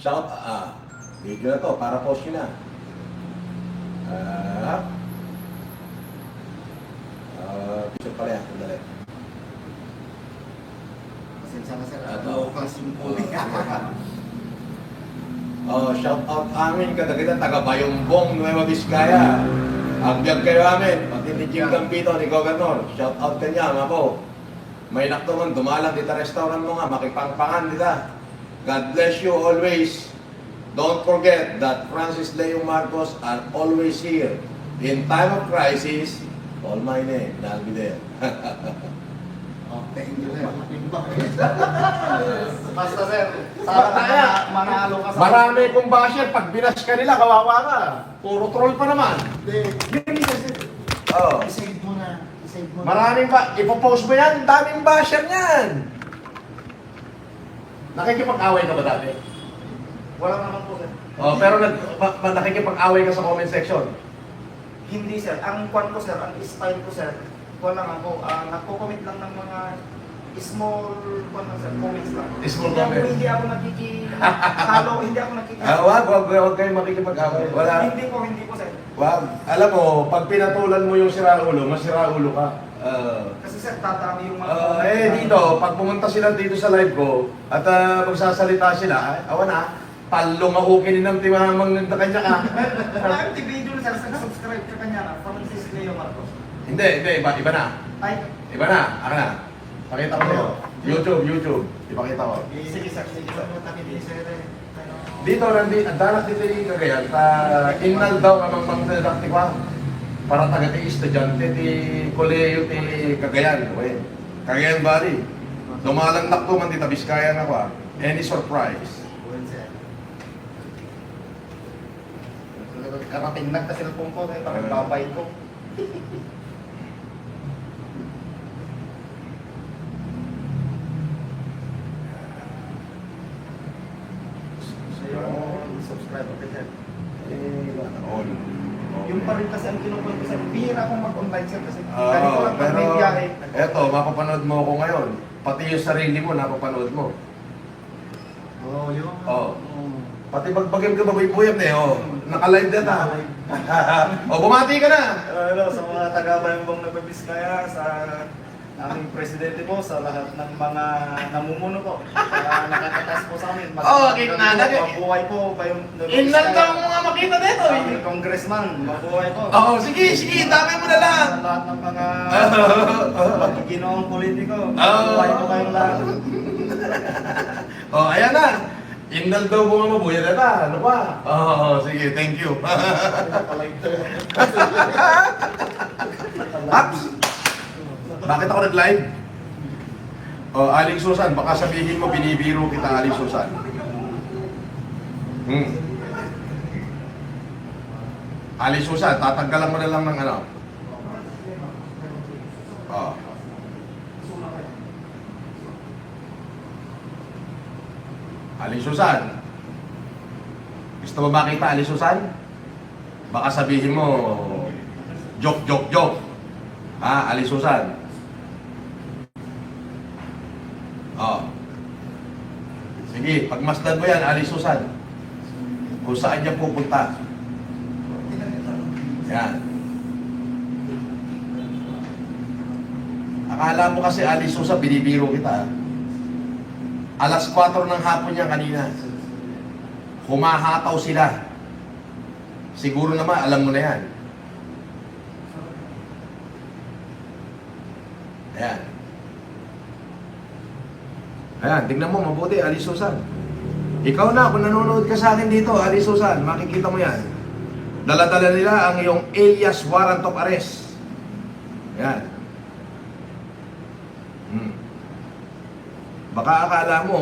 Shout, video na to, para post yun na. Picture pala yan, sandali. Pasensya na sir, Ato. klaseng po. Shout out amin, kadagitan, taga Bayumbong, Nueva Vizcaya. Agbyag kayo amin, pati ni Jim Gambito, ni Governor. Shout out kanya, mga po. May naktuman, dumalang dita restaurant mo nga, makipangpangan dita. God bless you always. Don't forget that Francis Leo Marcos are always here. In time of crisis, call my name, and I'll be there. Thank you sir. Basta sir, sana manalo ka sa... Marami kong basher, pag binash ka nila, kawawa ka. Puro troll pa naman. Hindi sir. Oh. I-save mo na. I-save mo na. Maraming ba, ipopost mo yan, daming basher niyan. Nakikipag-away ka ba dati? Wala naman po sir. Oh, pero nakikipag-away ka sa comment section. Hindi sir. Ang kwan ko sir, ang style ko sir, kwan lang ako, nagko-comment lang ng mga small kwan lang sir, comments lang. Small Hindi comments. Hindi ako nakikipag-follow, hindi ako nakikipag... Wag kayong makikipag-away. Wala. Hindi po sir. Wag. Alam mo, pag pinatulan mo yung siraulo, masiraulo ka. Kasi sir, tatami yung mga... Dito, pag pumunta sila dito sa live ko, at magsasalita sila, awan na, talong makukin ng timamang ng kanya ka. Marami video na sir, subscribe ka kanya na, Francis Leo Marcos. Hindi, iba na. Ay, Iba na, ako na. Pakita ko sa'yo. YouTube. Ipakita ko. sige sir. Dito, ang danak dito yung Cagayan, innal daw amang mga didaktikwa. Para taga ti estudyante ti koleyo ti Cagayan. Okay. Cagayan Valley. Dumalang nakto man dita Vizcaya na kwa. Any surprise? Karating na kasi ng pungko, parang babay ko. Subscribe ako sir. On. Yung pa rin kasi ang kinukuha ko sir, bihira akong mag-online sir kasi ganito lang pag may biyahe. Eto, mapapanood mo ako ngayon. Pati yung sarili mo, napapanood mo. Yun. Pati pagbagim ka babay-buyam na naka-live na ta. Bumati ka na. Sa mga taga-Bayambang na Biskaya, sa aming presidente po, sa lahat ng mga namumuno po, nakatatas po sa amin. Kita na. Mabuhay po kayong Innal daw mo nga makita dito. Sa aming congressman, mabuhay po. Sige, dami mo na lang. Sa lahat ng mga magiginoong politiko, mabuhay po kayong lahat. Ayan na. Innal daw mo nga mabuhay na ta. Ano pa? Sige, thank you. Ups! Bakit ako nag-live? Aling Susan, baka sabihin mo binibiro kita, Aling Susan. Aling Susan, tatanggalan mo na lang ng ano. Aling Susan. Gusto mo makita, Aling Susan? Baka sabihin mo, joke. Aling Susan. Sige, pagmasdan mo yan, Aling Susan. Kung saan niya pupunta. Yan. Akala mo kasi, Aling Susan, binibiro kita. Alas 4 ng hapon niya kanina. Humahataw sila. Siguro naman, alam mo na yan. Ayan, tignan mo, mabuti, Aling Susan. Ikaw na, kung nanonood ka sa akin dito, Aling Susan, makikita mo yan. Dala-dala nila ang iyong alias warrant of arrest. Ayan. Baka akala mo,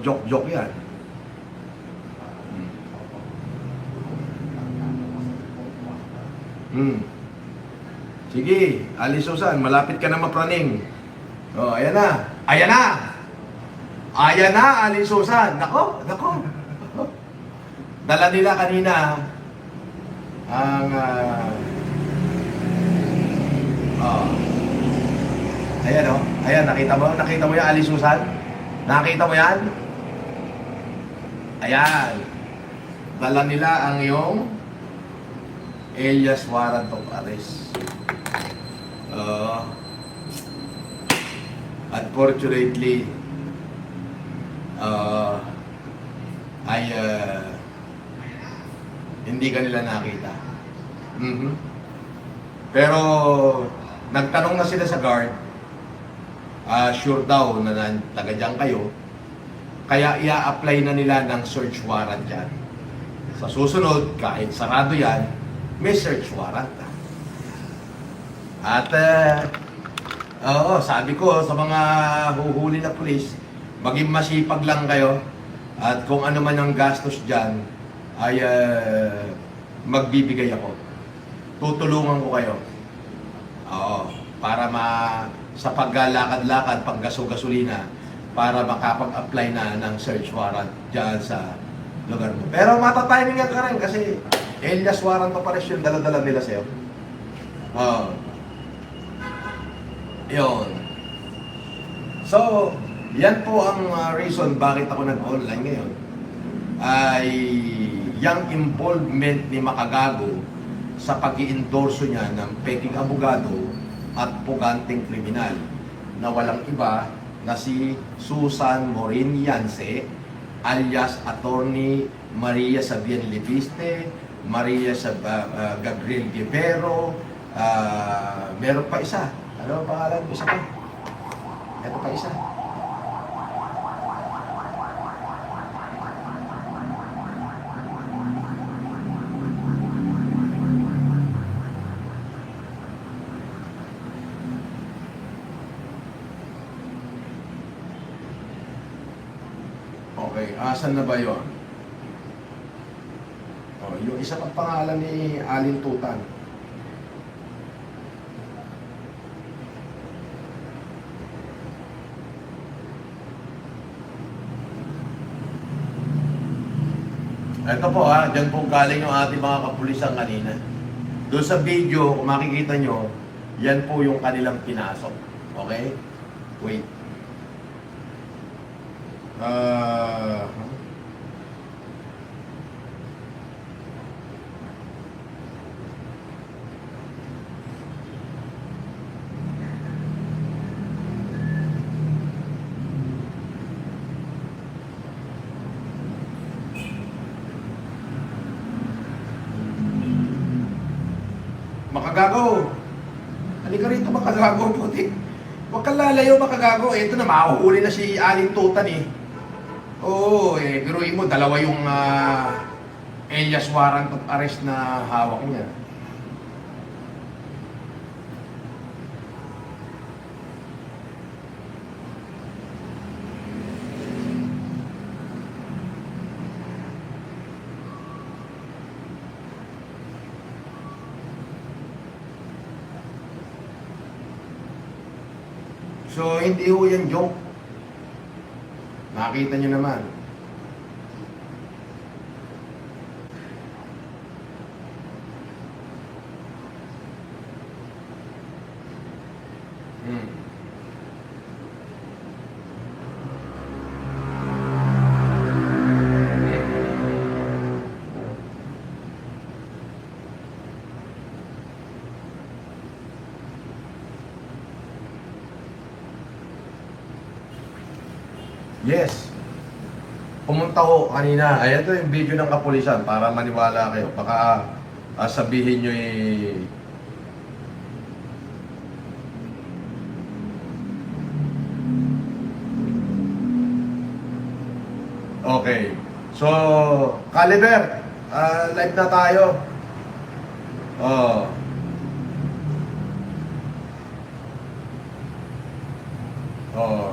joke yan. Sige, Aling Susan, malapit ka na mapraning. Ayan na. Ayan na, Aling Susan. Nako. Dala nila kanina ang Ayan, nakita mo yan, Aling Susan? Nakita mo yan? Ayan. Dala nila ang iyong alias warrant of arrest. Unfortunately, ay hindi ka nila nakita. Mhm. Pero nagtanong na sila sa guard, sure daw na taga dyan kayo, kaya i-apply na nila ng search warrant yan. Sa susunod, kahit sarado yan, may search warrant. At sabi ko sa mga huhuli na pulis, maging masipag lang kayo at kung ano man ang gastos dyan ay magbibigay ako. Tutulungan ko kayo. Para sa paglalakad-lakad, paggaso-gasolina, para makapag-apply na ng search warrant dyan sa lugar mo. Pero matatimingan ka rin kasi alias warrant of arrest yung dala-dala nila sa'yo. Yun. So, yan po ang reason bakit ako nag-online ngayon. Ay yung involvement ni Makagago sa pag-i-endorso niya ng peking abogado at puganteng kriminal na walang iba na si Susan Morin Yance alias Attorney Maria Sabian Lipiste, Maria Gabriel Guevero, meron pa isa. Ano ang pangalan mo isa pa? Ito pa isa. Okay, asan na ba yun? Yung isa pang pangalan ni Alin Tutan. Ito po dyan po galing yung ating mga kapulisan kanina. Doon sa video, kung makikita nyo, yan po yung kanilang pinasok. Okay? Wait. Makagago! Halika rito, Makagago, putik. Huwag kang lalayo, Makagago. Ito na, mahuhuli na si Alin Tutan eh. Oo, biruin mo, dalawa yung alias warrant of arrest na hawak niya. So, hindi ho yan joke. Nakita nyo naman. Yes. Pumunta ko kanina. Ayan ito yung video ng kapulisan para maniwala kayo. Baka sabihin nyo Okay. So, Caliber, live na tayo.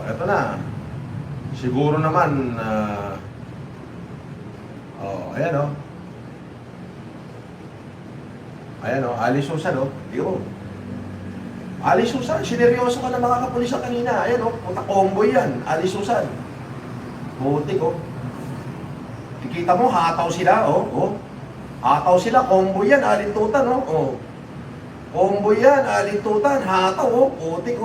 Eto na. Siguro naman, ayan Ali Susan yun. Ali Susan, sineryoso ka na mga kapulisan kanina. Ayan punta combo yan, Ali Susan. Butik Tikita mo, hataw sila, hataw sila, combo yan, alintutan, combo yan, alintutan, hataw, butik,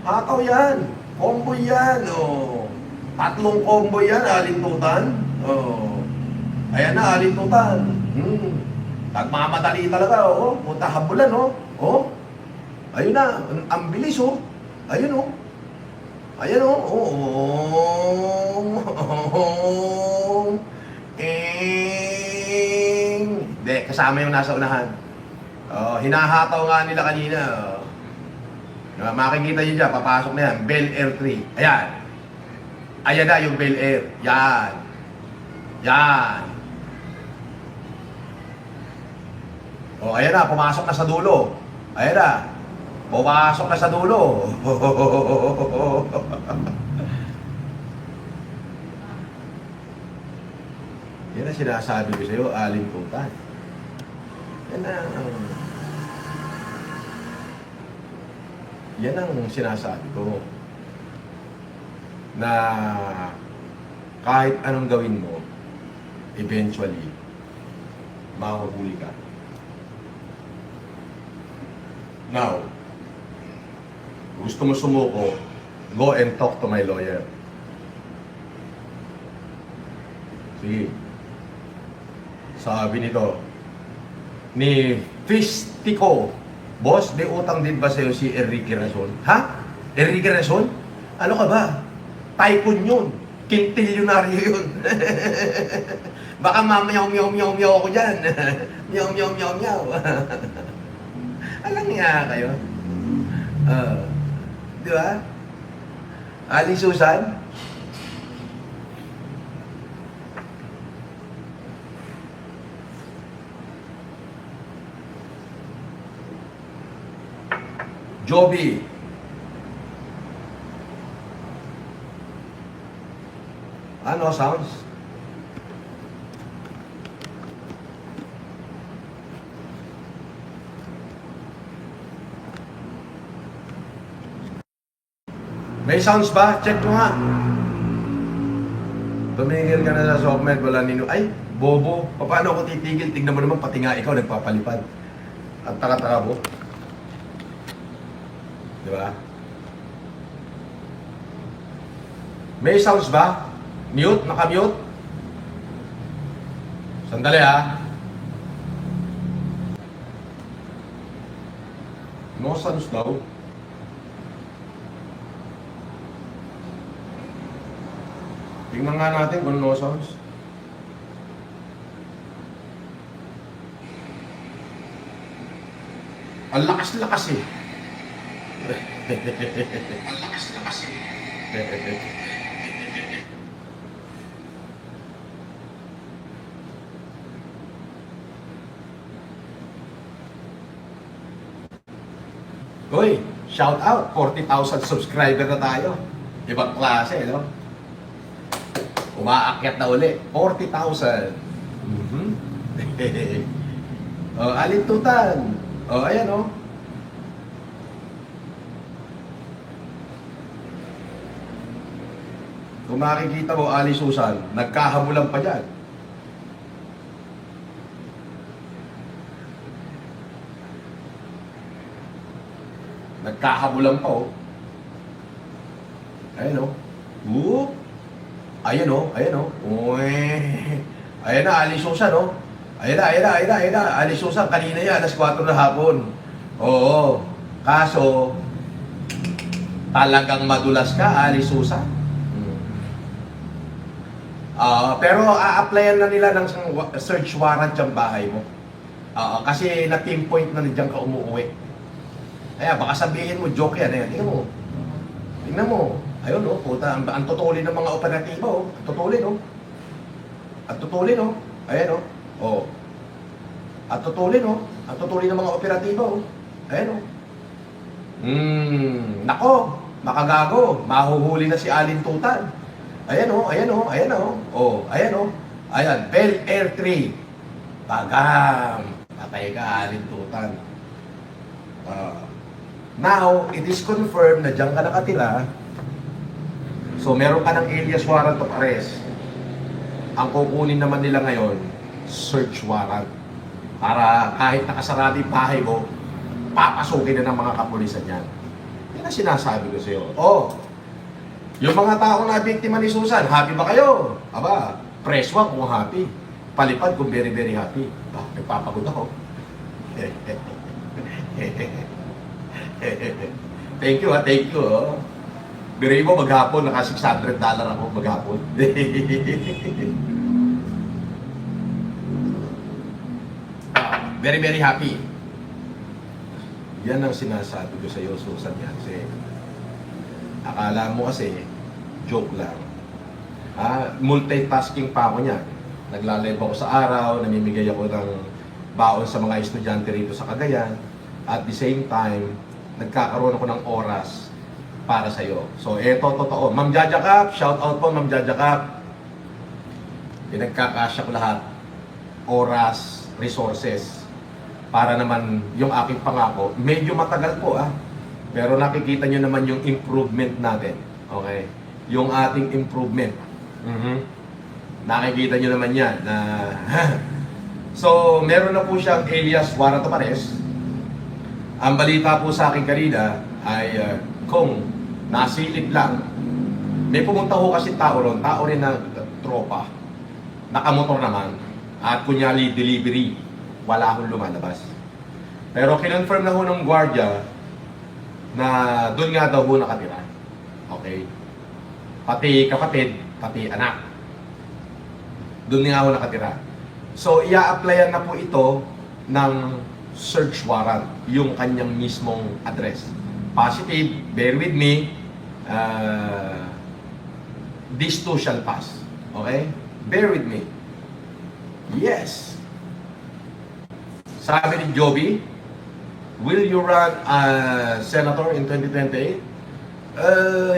hataw yan. Combo yan, Tatlong combo yan, alintutan. Oh. Ayan na, alintutan. Nagmamadali talaga, oh. Punta habulan, oh. Oh. Ayun na, ang bilis, oh. Ayun, oh. Ayan, oh. Oh. Hindi, kasama yung nasa unahan. Oh, hinahataw nga nila kanina. Oh. Makikita nyo dyan, papasok na yan. Bel Air 3. Ayan. Ayan na yung Bel Air. Yan. Yan. Oh, ayan na, pumasok na sa dulo. Ayan na. Pumasok na sa dulo. Yan ang sinasabi ko sa'yo, alintutan. Yan ang... Yan ang sinasabi ko. Na kahit anong gawin mo, eventually, mahuhuli ka. Now, gusto mo sumuko, go and talk to my lawyer. Sige. Sabi nito, ni Fistico, boss, may utang din ba sa'yo si Enrique Razon? Ha? Enrique Razon? Ano ka ba? Tycoon yun. Quintilyonaryo yun. Baka mamaya umiyaw ako dyan. Miyaw. Alam niya kayo. Di ba? Aling Susan? Joby. Ano sounds? May sounds ba? Check mo nga. Tumigil ka na sa softmed, wala nino. Ay, bobo. Paano ako titigil? Tignan mo naman, pati nga ikaw nagpapalipad. Ang taka-taka mo. Di ba? May sounds ba? Mute? Naka-mute? Sandali ha. No sounds daw. Tingnan nga natin kung no sounds. Ang lakas-lakas eh. Ang lakas-lakas eh. Hoy, shout out, 40,000 subscriber na tayo. Ibang klase, no? Umaakyat na uli, 40,000. Oh, alintutan. Oh, ayan oh. Kung makikita mo, Ali Susan, nagkahamulan pa dyan. Nagkahamulan pa oh. Ayan oh. Whoop. Ayan oh, ayan oh. Uy. Ayan na, Ali Susan oh. Ayan na. Ali Susan, kanina yan, alas 4 na hapon. Oo. Kaso, talagang madulas ka, Ali Susan. Pero a-applyan na nila ng search warrant yung bahay mo. Kasi na-pinpoint na diyan ka umuwi. Kaya baka sabihin mo, joke yan. Ayan, tingnan mo. Ayun, oh, puta, ang tutulin ng mga operatiba, oh. Ang tutulin, oh. Ayan, oh. Oh. Ang tutulin ng mga operatiba, oh. Ayan, oh. Nako, makagago. Mahuhuli na si Alintutan. Ayan, oh. Oh, ayan, oh. Ayan, Bel Air 3. Bagam. Patay ka, Alintutan. Now, it is confirmed na diyan ka nakatira. So, meron ka ng alias warrant of arrest. Ang kukunin naman nila ngayon, search warrant. Para kahit nakasarado yung bahay mo, papasukin na ng mga kapulisan yan. Yan ang sinasabi ko sa'yo. Oh, Yung mga taong na biktima ni Susan, happy ba kayo? Aba, press 1 kung happy. Palipad kung very, very happy. Nagpapagod ako. Thank you, thank you. Biray mo, maghapon, naka $600 ako maghapon. Very, very happy. Yan ang sinasabi ko sa iyo, Susan Yance. Akala mo kasi, joke lang. Multitasking pa ako niyan. Nagla-live ako sa araw, namimigay ako ng baon sa mga estudyante rito sa Cagayan. At the same time, nagkakaroon ako ng oras para sa iyo. So, eto, totoo. Ma'am Jaja Cap, shout out po, Ma'am Jaja Cap. Pinagkakasya ko lahat. Oras, resources. Para naman yung aking pangako, medyo matagal po pero nakikita nyo naman yung improvement natin. Okay? Yung ating improvement. Nakikita nyo naman yan na so, meron na po siyang alias Warrant of Arrest. Ang balita po sa akin kanina ay kung nasilip lang, may pumunta ho kasi tao rin na tropa, nakamotor naman, at kunyari delivery, wala akong lumalabas. Pero kinonfirm na ho ng gwardiya na doon nga daw ho nakatira. Okay? Pati kapatid, pati anak. Doon nga ho nakatira. So, ia-applyan na po ito ng search warrant, yung kanyang mismong address. Positive, bear with me, this too shall pass. Okay? Bear with me. Yes. Sabi ni Joby, will you run senator in 2028?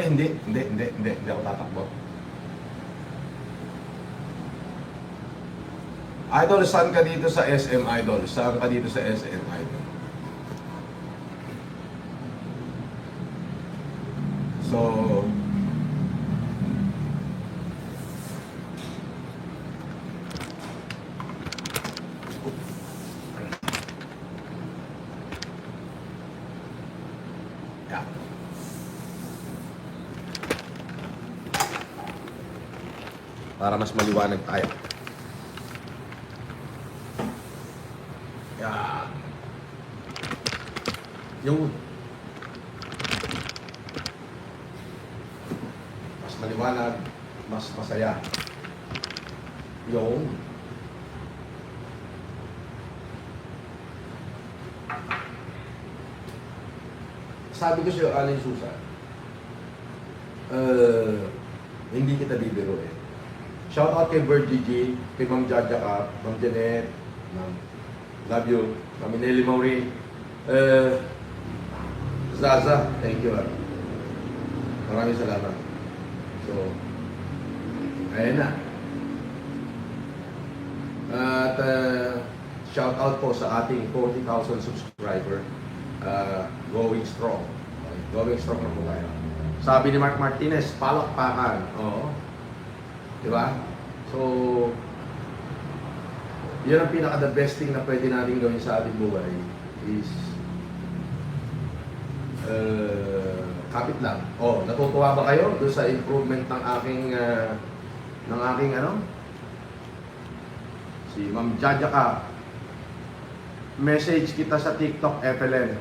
Hindi ako tatakbo. Idol, saan ka dito sa SM Idol? Saan ka dito sa SM Idol? So, yeah. Para mas maliwanag tayo. Yan. Yun. Mas maliwanag, mas masaya. Yun. Sabi ko sa'yo, Alan Susan, hindi kita bibiro eh. Shout out kay Bird GG, kay Ma'am Jaja Cap, Ma'am Janet, Ma'am love you. Mami Nelly Maureen. Zaza, thank you. Maraming salamat. So, ayan na. At shout out po sa ating 40,000 subscriber. Going strong. Okay, going strong na po tayo. Sabi ni Mark Martinez, palakpakan. Oo. Diba? So, yun ang pinaka-the best thing na pwede natin gawin sa ating buhay is kapit lang. Oh, natutuwa ba kayo doon sa improvement ng aking si Ma'am Jaja Cap. Message kita sa TikTok FLN.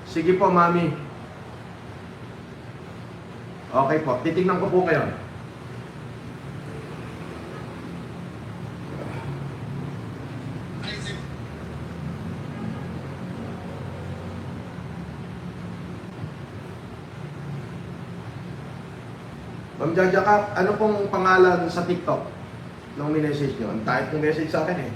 Sige po, Mami. Okay po, titignan ko po kayo. Ma'am Jaja Cap, ano pong pangalan sa TikTok nung minessage nyo? Ang type ng message sa akin eh.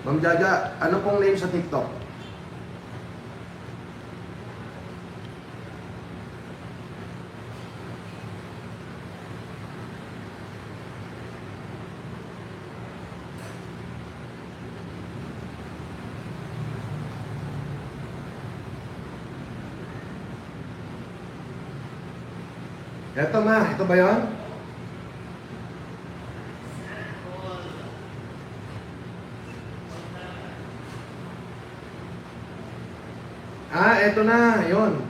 Ma'am Jaja, ano pong name sa TikTok? Eto na, ito ba yun? Eto na, yon.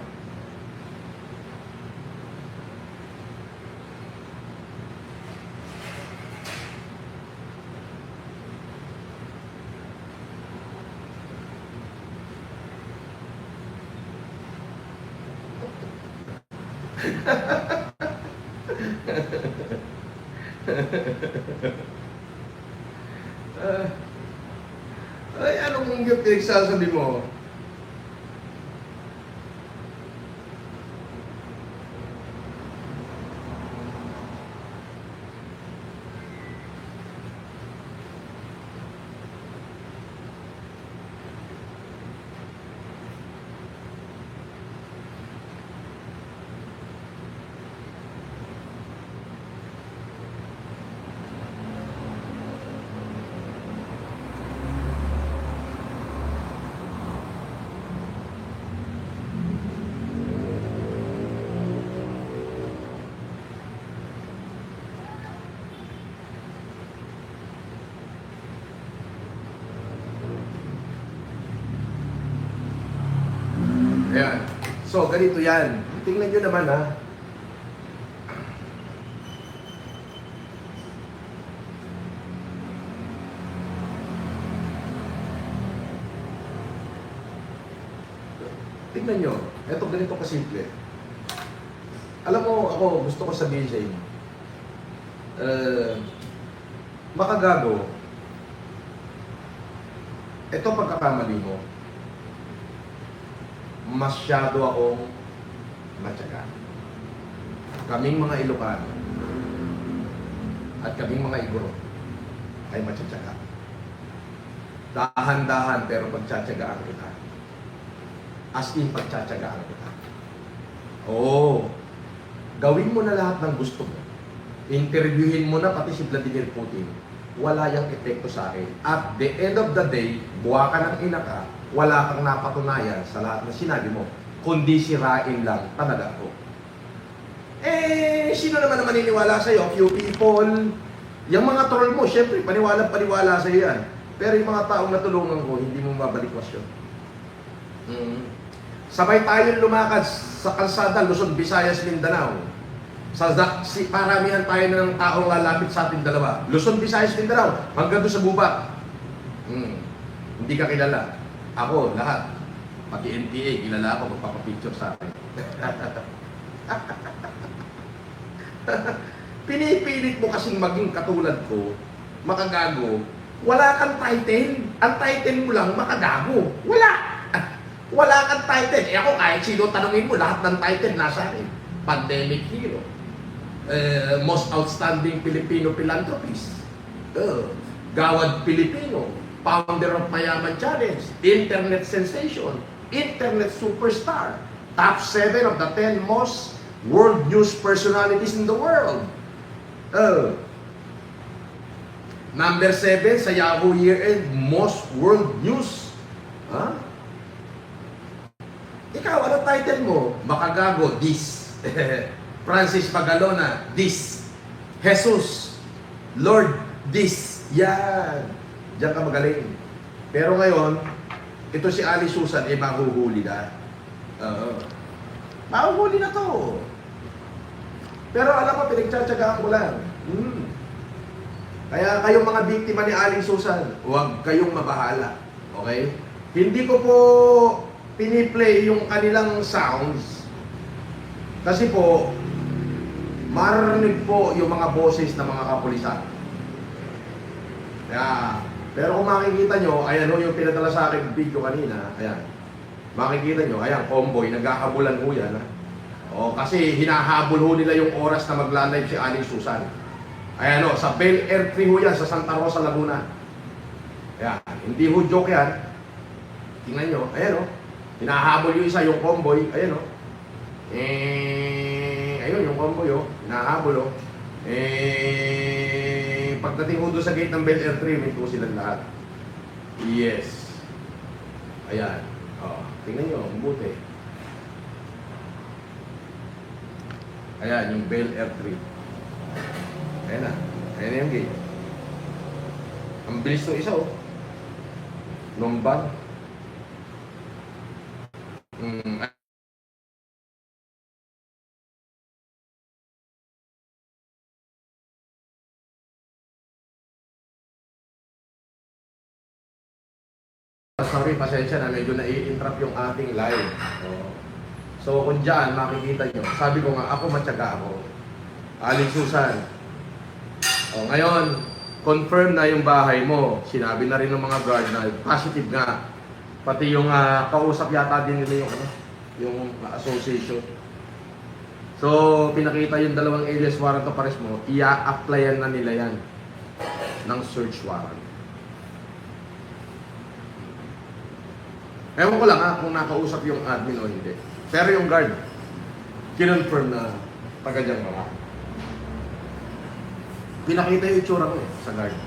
Ay, anong yung pinagsasabi mo? Ayan. So, ganito yan. Tingnan nyo naman, ha. Tingnan nyo. Ito, ganito kasimple. Alam mo, ako, gusto ko sabihin sa inyo. Makagago. Ito pagkakamali mo. Masyado akong matyaga. Kaming mga Ilocano at kaming mga Igoro ay matsatsaga. Dahan-dahan pero pagtsatsagaan kita. As in pagtsatsagaan kita. Oo. Gawin mo na lahat ng gusto mo. Interviewin mo na pati si Vladimir Putin. Wala yung epekto sa akin. At the end of the day, buwa ka ng ina ka, wala kang napatunayan sa lahat na sinabi mo, kundi sirain lang talaga ako. Sino naman na maniniwala sa'yo? Few people. Yung mga troll mo, syempre, paniwala sa'yo yan. Pero yung mga taong natulungan ko, hindi mo mabalikwas yun. Sabay tayong lumakad sa kalsada, Luzon, Visayas, Mindanao. Paramihan tayo ng taong lalapit sa ating dalawa. Luzon, Visayas, Mindanao, hanggang doon sa gubat. Hindi ka kilala. Ako, lahat. Pati NPA, kilala ako, magpapapicture sa akin. Pinipilit mo kasing maging katulad ko, makagago, wala kang title. Ang title mo lang, makagago. Wala! Wala kang title. Ako, kahit sino tanongin mo, lahat ng title nasa akin. Pandemic hero. Most outstanding Filipino philanthropist. Gawad Pilipino. Founder of Mayaman Challenge, Internet Sensation, Internet Superstar, top 7 of the 10 most world news personalities in the world. Number 7 sa Yahoo Year-End, most world news. Ikaw, ano title mo? Makagago, this. Francis Pagalona, this. Jesus, Lord, this. Yan. Diyan ka magaling. Pero ngayon, ito si Ali Susan, mahuhuli na. Mahuhuli na to. Pero alam mo, pinagtsatsagaan ko lang. Kaya kayong mga biktima ni Ali Susan, huwag kayong mabahala. Okay? Hindi ko po piniplay yung kanilang sounds. Kasi po, marinig po yung mga boses ng mga kapulisan. Kaya, pero kung makikita nyo, ayan o yung pinadala sa akin video kanina, ayan. Makikita nyo, ayan, convoy, naghahabulan ho yan. Kasi hinahabol ho nila yung oras na magla-live si Aling Susan. Ayan o, sa Bel Air 3 ho yan, sa Santa Rosa, Laguna. Ayan, hindi ho joke yan. Tingnan nyo, ayan o. Hinahabol yung isa, yung convoy, ayan o. Ayun, yung convoy o, hinahabol o. Pagdating ko doon sa gate ng Bel Air 3, may po silang lahat. Yes. Ayan. Tingnan nyo, mabuti. Ayan, yung Bel Air 3. Ayan na. Ayan na yung gate. Ang bilis ng isa, Nomban. Sorry, pasensya na, medyo nai-interrupt yung ating live. So kung dyan, makikita nyo, sabi ko nga, ako matyaga ako. Aling Susan. Ngayon, confirm na yung bahay mo. Sinabi na rin ng mga guard na positive nga. Pati yung kausap yata din nila yung association. So, pinakita yung dalawang alias warrant of arrest mo, i-applyan na nila yan ng search warrant. Ewan ko lang kung nakausap yung admin o hindi. Pero yung guard, kinonfirm na taga dyan mga. Pinakita yung itsura ko sa guard.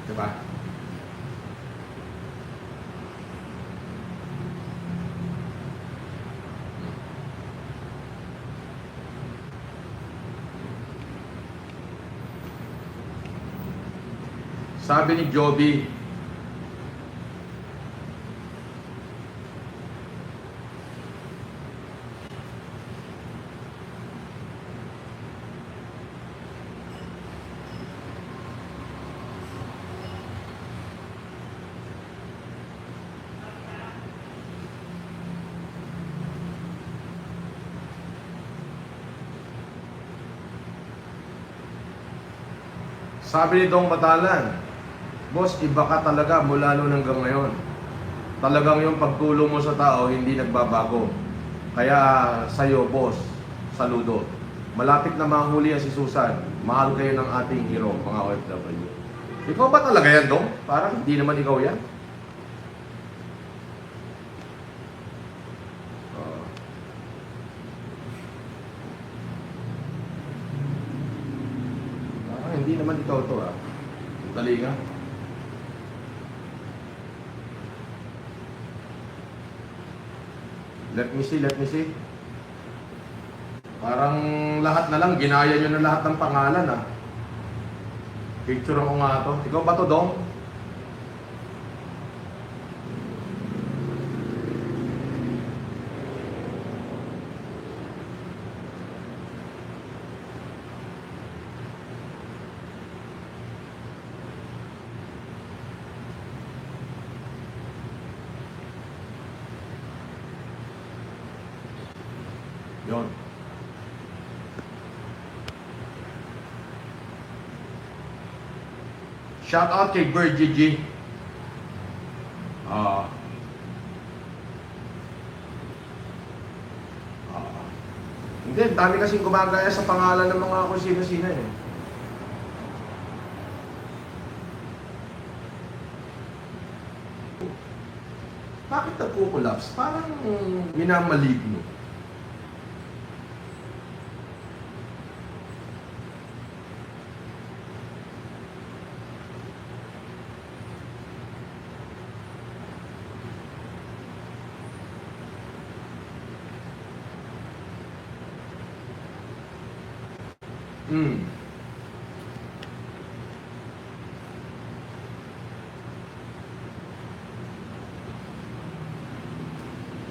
Diba? Sabi ni Joby, sabi ni Dong Batalan, boss, iba ka talaga mula noon hanggang ngayon. Talagang yung pagtulong mo sa tao hindi nagbabago. Kaya sa'yo, boss, saludo. Malapit na mahuli si Susan. Mahal kayo ng ating hero, mga OFW. Ikaw ba talaga yan, Dong? Parang hindi naman ikaw yan. Hindi naman ikaw to Dali nga. Let me see. Parang lahat na lang, ginaya nyo na lahat ng pangalan Picture ko nga to. Ikaw ba to, Dong? Yun. Shout out kay Bird Gigi. Hindi, dami kasing gumagaya sa pangalan ng mga kung sino-sino Bakit nagkukulaps? Parang minamaligno.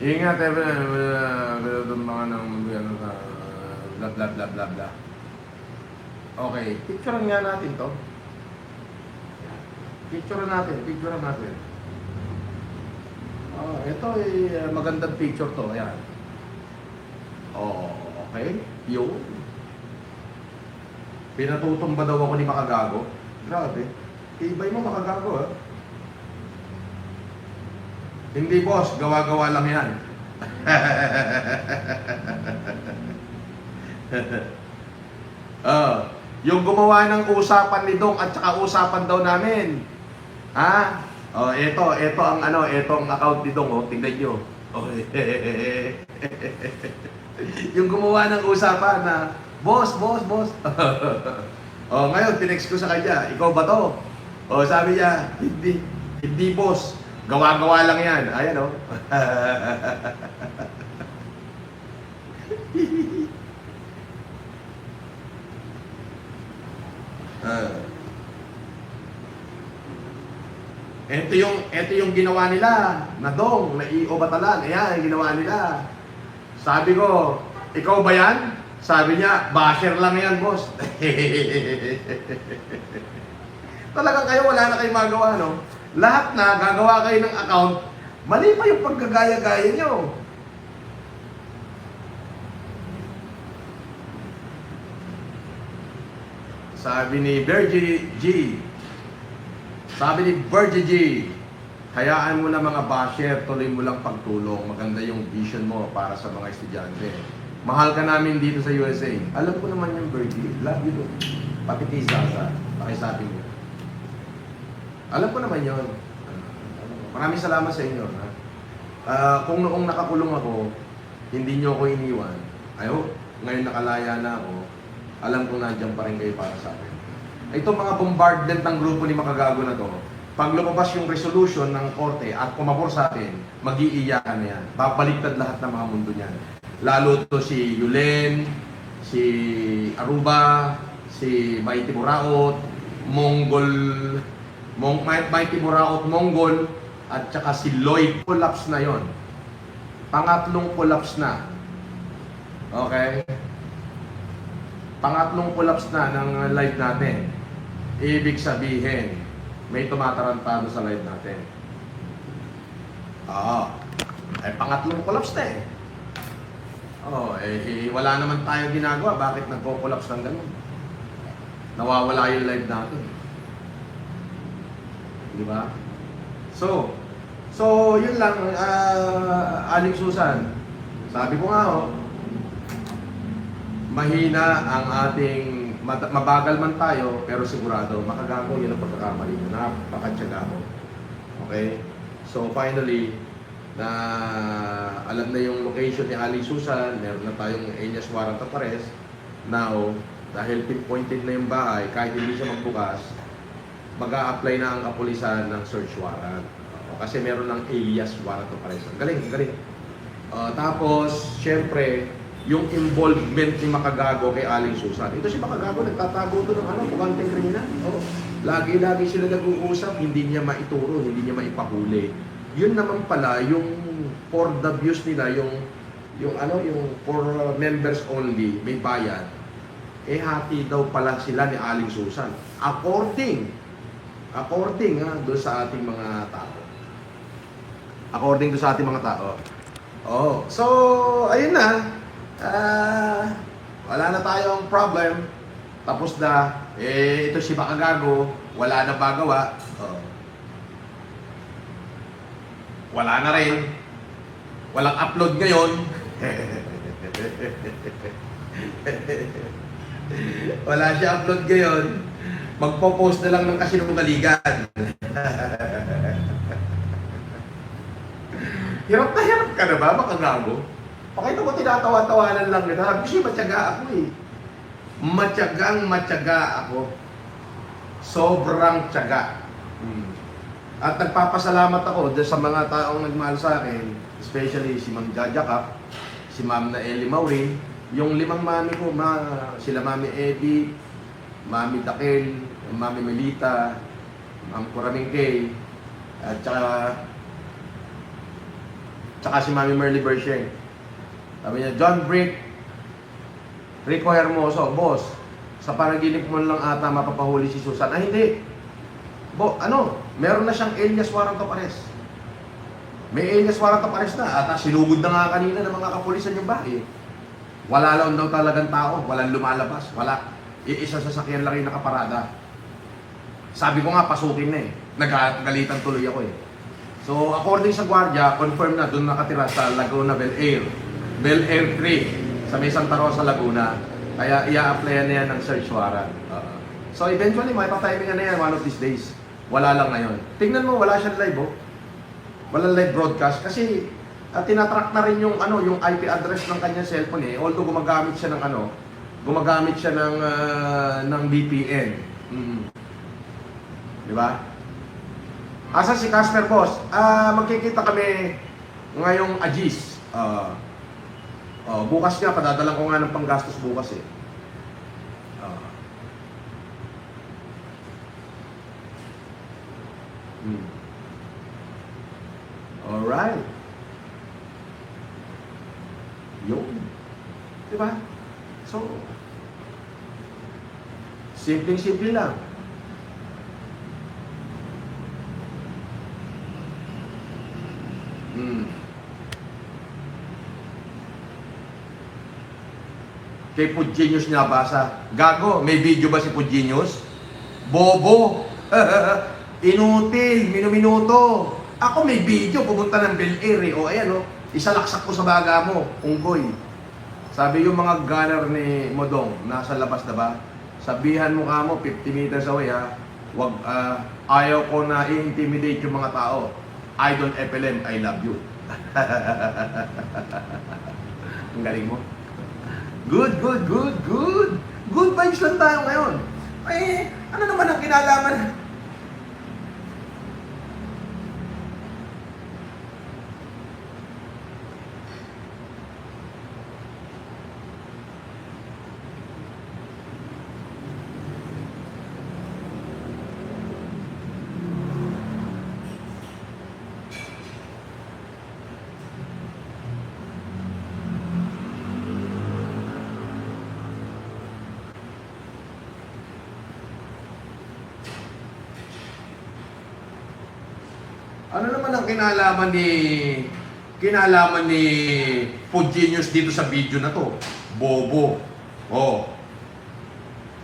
Ingat mga nang bla bla bla bla bla. Okay, picturean nga natin to. Picturean natin. Ito ay magandang picture to, ayan. Okay, yun. Pinatutumba daw ako ni Makagago. Grabe. Ibay mo Makagago Hindi boss, gawa-gawa lang yan. Yung gumawa ng usapan ni Dong at saka usapan daw namin. Ito ang ang account ni Dong, tingnan nyo. Yung gumawa ng usapan na, boss. Ngayon, tinext ko sa kanya, ikaw ba to? Sabi niya, hindi boss. Gawa-gawa lang yan. Ayan ito yung ginawa nila, nadong, na-i-o batalan, ayan, yung ginawa nila. Sabi ko, ikaw ba yan? Sabi niya, basher lang yan, boss. Talagang kayo, wala na kayong magawa, no? Lahat na, gagawa kayo ng account, mali pa yung pagkagaya-gaya nyo. Sabi ni Bergie G, hayaan mo na mga basher, tuloy mo lang pagtulong. Maganda yung vision mo para sa mga estudyante. Mahal ka namin dito sa USA. Alam ko naman yung Bergie. Love you too. Pati kay Zaza. Pakisabi mo. Alam ko naman yun. Maraming salamat sa inyo. Ha? Kung noong nakakulong ako, hindi nyo ako iniwan. Ngayon nakalaya na ako. Alam ko nandiyan pa rin kayo para sa akin. Itong mga bombardment ng grupo ni Makagago na to, pag lumabas yung resolution ng korte at kumabor sa atin, mag-iiyakan na yan. Babaliktad lahat ng mga mundo niyan. Lalo to si Yulen, si Aruba, si Mighty Buraot, Mighty Buraot, Mongol, at saka si Lloyd. Collapse na yon. Pangatlong collapse na. Okay? Pangatlong collapse na ng live natin. Ibig sabihin, may tumatarantado sa live natin. Pangatlong collapse na eh. Wala naman tayo ginagawa. Bakit nagko-collapse ng ganun? Nawawala yung live natin. Di ba? So, yun lang, Aling Susan. Sabi ko nga, mahina ang ating, mabagal man tayo, pero sigurado, Makagago, yun ang pagkakamali mo. Napakatyaga ko. Okay? So, finally, na alam na yung location ni Aling Susan, meron na tayong alias warrant of arrest. Now, dahil pinpointed na yung bahay, kahit hindi siya magbukas, mag-a-apply na ang kapulisan ng search warrant. Kasi meron ng alias warrant of arrest. Galing. Tapos, syempre, yung involvement ni Makagago kay Aling Susan. Ito si Makagago, nagtatago doon ng bukanteng kriminal. Lagi-lagi sila nag-uusap, hindi niya maituro, hindi niya maipahuli. Yun naman pala, yung for the views nila, yung for members only, may bayad, hati daw pala sila ni Aling Susan. According doon sa ating mga tao. So, ayun na. Wala na tayong problem. Tapos na. Ito si Makagago, wala na magawa. Wala na rin. Walang upload ngayon. Wala siya upload ngayon. Magpo-post na lang ng kasinungalingan. Hirap na hirap ka na ba, Makagago? Pakita mo, tinatawa-tawanan lang kita. Sabi siya, matyaga ako eh. Matyaga ako. Sobrang tyaga. At nagpapasalamat ako sa mga taong nagmahal sa akin, especially si Ma'am Jaja Kap, si Ma'am na Eli Maurin, yung 5 mami ko, sila Mami Eddie, Mami Dakel, Mami Melita, Ma'am Kuraming Kay, at tsaka si Mami Merly Bersheng. Sabi niya, John Brick, Rico Hermoso, boss, sa panaginip mo lang ata mapapahuli si Susan. Hindi. Meron na siyang alias warrant of arrest. May alias warrant of arrest na. At sinugod na nga kanina ng mga kapulisan yung bahay. Wala lang daw talagang tao. Walang lumalabas. Wala. Iisa sa sakyan lang yung nakaparada. Sabi ko nga, pasukin na eh. Nagalitan tuloy ako eh. So, according sa gwardiya, confirm na doon nakatira sa Laguna, Bel Air 3, sa may Santa Rosa, Laguna. Kaya i-a-applyan na yan ng search warrant. So, eventually, may pa-timing na yan one of these days. Wala lang ngayon. Tingnan mo, wala siyang live, Walang live broadcast. Kasi, tinatrack na rin yung IP address ng kanyang cellphone eh. Although gumagamit siya ng VPN. Di ba? Asa si Casper, boss? Magkikita kami ngayong Agis. Bukas nga, padadalang ko nga ng panggastos bukas eh. Alright. Yun. Diba? So, simpleng-simple lang. Kay Pudgenius nabasa. Gago, may video ba si Pudgenius? Bobo! Inutil, minuminuto. Ako may video, pumunta ng Bel Air eh. O ayan o, isalaksak ko sa baga mo, unggoy. Sabi yung mga gunner ni Modong, nasa labas na ba? Sabihan mo ka mo, 50 meters away ha. Wag, ayaw ko na i-intimidate yung mga tao. Idol FLM, I love you. Ang galing mo. Good, good, good, good. Good vibes lang tayo ngayon. Eh, ano naman ang kinalaman? Ano naman ang kinalaman ni Pudgenius dito sa video na to? Bobo. Oh.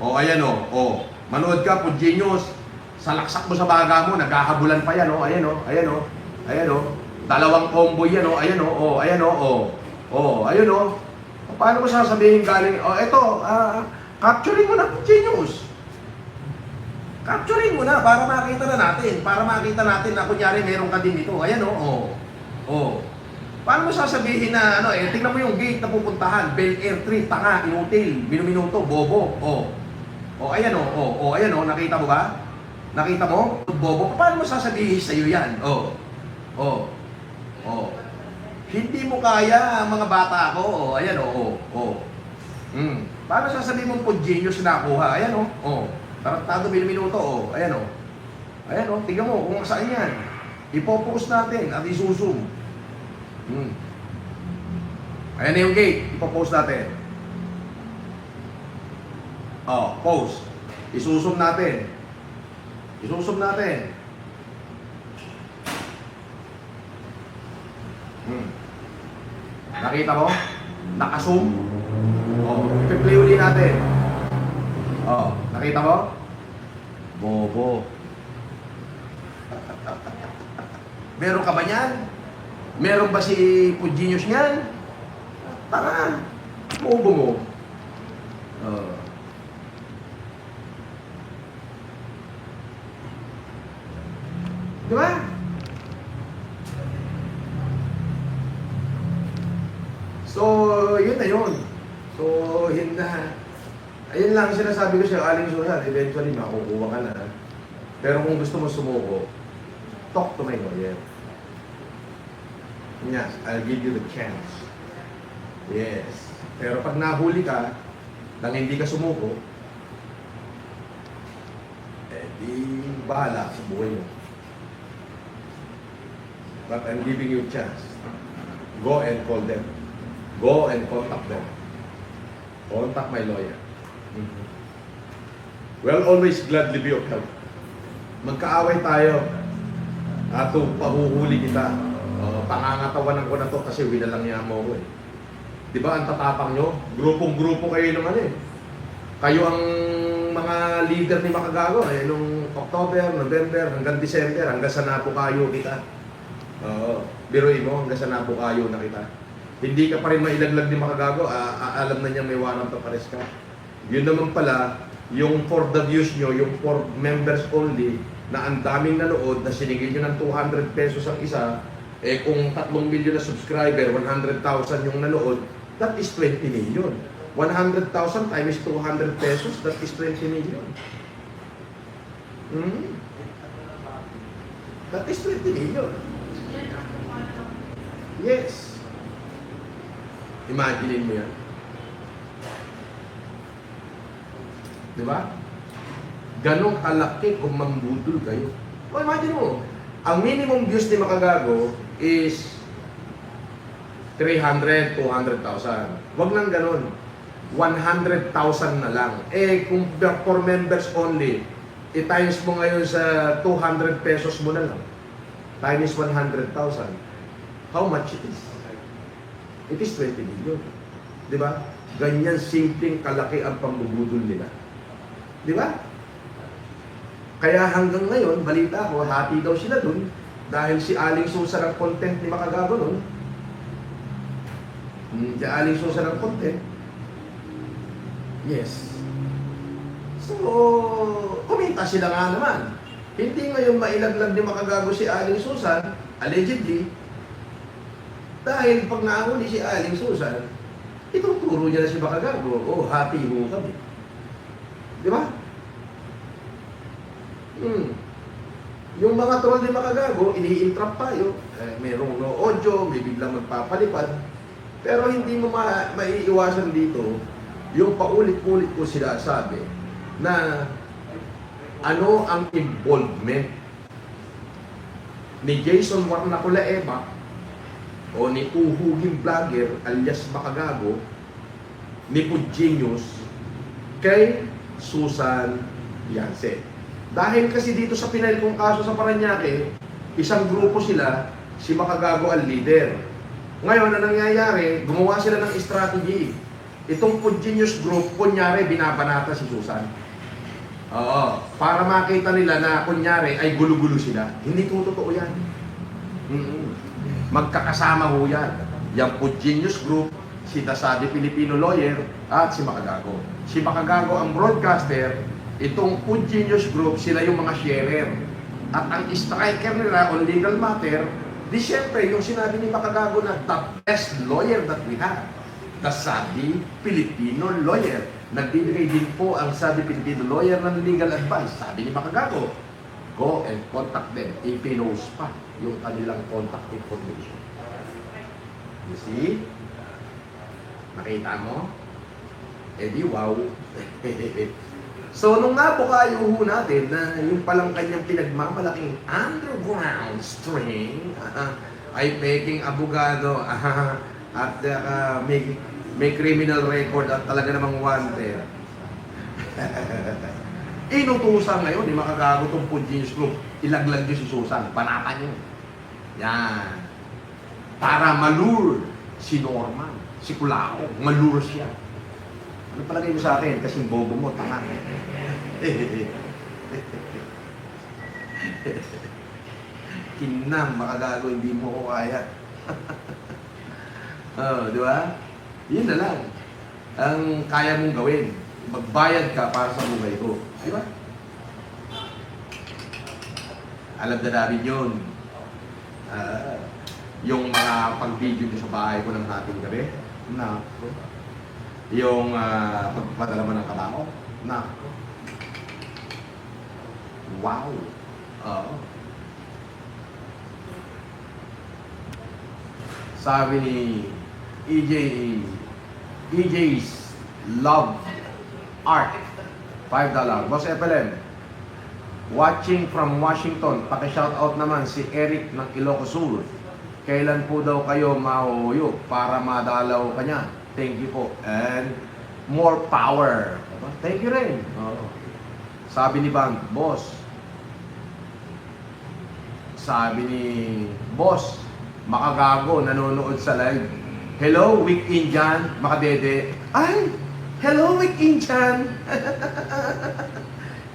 Oh, ayan oh. Oh. Manood ka, Pudgenius. Salaksak mo sa baga mo, naghahabulan pa yan oh. Ayan oh. Ayan oh. Ayan oh. Dalawang combo yan oh. Ayan oh. Oh, ayan oh. Oh. Oh, ayun oh. Paano mo sasabihin galing? Oh, eto, capturing mo na Pudgenius. Capturing mo na para makita na natin. Para makita natin na kunyari meron ka din dito. Ayan o. Oh. Oh. Paano mo sasabihin na ano eh, tingnan mo yung gate na pupuntahan. Bel Air 3, tanga, inutil, minuminuto, bobo. Oh. Oh, ayan o. Oh. Oh, ayan o. Nakita mo ba? Nakita mo? Bobo. Paano mo sasabihin sa iyo yan? Oh. Oh. Oh. Hindi mo kaya mga bata ko. Oh, ayan o. Oh. Oh. Paano sasabihin mong Pudgenius nakuha? Ayan o. Oh. Tarantado minuto, oh. Ayan, oh. Ayan, oh. Tingnan mo kung saan yan. Ipopost natin at isusum. Ayan na yung gate. Ipopost natin. Oh, post. Isusum natin. Isusum natin. Nakita mo? Nakasum. Oh, i-play ulit natin. Oh, nakita mo? Bobo. Meron ka ba niyan? Meron ba si Pudgenius niyan? Tanga. Bobo mo. Di ba? So, yun na yun. So, yun na. Ayun lang sinasabi ko siya, Aling Susan, eventually makukuha ka na. Pero kung gusto mo sumuko, talk to my lawyer. Yes, I'll give you the chance. Yes. Pero pag nahuli ka, nang hindi ka sumuko, eh di bahala sa buhay mo. But I'm giving you a chance. Go and call them. Go and contact them. Contact my lawyer. Well, always gladly be of help. Magkaaway tayo at pahuhuli kita. Pangangatawanan ko na to kasi winalang niya mo ko eh. Di ba ang tatapang nyo? Grupong-grupo kayo naman eh. Kayo ang mga leader ni Makagago eh. Nung October, November, hanggang December, hanggang sa napukayo kita. Biruin mo, hanggang sa napukayo na kita. Hindi ka pa rin mailaglag ni Makagago, alam na niya may warrant of arrest ka. Yun naman pala, yung for the views nyo, yung for members only, na ang daming nanood, na sinigil nyo ng 200 pesos ang isa, eh kung 3 milyon na subscriber, 100,000 yung nanood, that is 20 million. 100,000 times 200 pesos, that is 20 million. That is 20 million. Yes. Imagine mo yan. Diba? Ganong kalaki kung mambudol kayo. O imagine mo, Ang minimum views ni Makagago is 300, 200,000. Wag nang ganun. 100,000 na lang. Eh, kung for members only, i-times mo ngayon sa 200 pesos mo na lang. Times 100,000. How much it is? It is 20 million. Di ba? Ganyan simpleng kalaki ang pambubudol nila. Di ba? Kaya hanggang ngayon, balita ko, happy daw sila dun dahil si Aling Susan ang content ni Makagago nun. Si Aling Susan ang content. Yes. So, kumita sila nga naman. Hindi ngayon mailaglag ni Makagago si Aling Susan, allegedly, dahil pag nahuli si Aling Susan, ituturo niya na si Makagago, oh, happy ho kami. Di ba? Yung mga troll ni Makagago, ini-entrap tayo. Merong no audio, may biglang magpapalipad. Pero hindi mo maiiwasan dito yung paulit-ulit ko sila sabi na ano ang involvement ni Jason Warnacula-Eba o ni Uhuging Vlogger alias Makagago ni Pudgenius kay Susan Yance. Dahil kasi dito sa pinail kong kaso sa Parañaque, isang grupo sila, si Makagago ang leader. Ngayon, ang nangyayari, gumawa sila ng strategy. Itong Pudgenius group, kunyari, binabanata si Susan. Oo, para makita nila na, kunyari, ay gulo-gulo sila. Hindi ko totoo yan. Magkakasama ho yan. Yung Pudgenius group, si Tasadi Filipino lawyer, at si Makagago. Si Makagago ang broadcaster, itong Pudgenius group, sila yung mga sharer. At ang striker nila on legal matter, di syempre, yung sinabi ni Makagago na the best lawyer that we have, the Sabi Filipino lawyer. Nagbibigay din po ang Sabi Filipino lawyer ng legal advice. Sabi ni Makagago, go and contact them if he knows pa yung kanilang contact information. You see? Nakita mo? Eh di wow. So, nung nabukayo ho natin na yung palang kanyang pinagmamalaking underground string ay peking abogado at may criminal record at talaga namang wanted. Inutusan ngayon, di Makagago itong Pudgenius group, ilaglag nyo si Susan, panatan nyo. Yan. Para malure si Norman, si Kulao, malure siya. Ano palagay mo sa akin? Kasing bobo mo, tanga. Kinang, Makagago, hindi mo ko kaya. Oh, di ba? Yun na lang. Ang kaya mong gawin. Magbayad ka para sa buhay ko. Di ba? Alam na namin yun. Yung mga pag-video nyo sa bahay ko ng hating gabi. Nako. Yung pagpadala mo ng kabango. Nako. Wow. Oo. Sabi ni EJ's Love Art, $5. Boss FLM, watching from Washington, paki-shoutout naman si Eric ng Ilocos Sur. Kailan po daw kayo mahuhuyo para madalaw ka niya? Thank you po. And more power. Thank you rin. Sabi ni Bang, boss. Sabi ni boss, Makagago, nanonood sa live. Hello, Week Indian, Makadede. Ay, hello, Week Indian.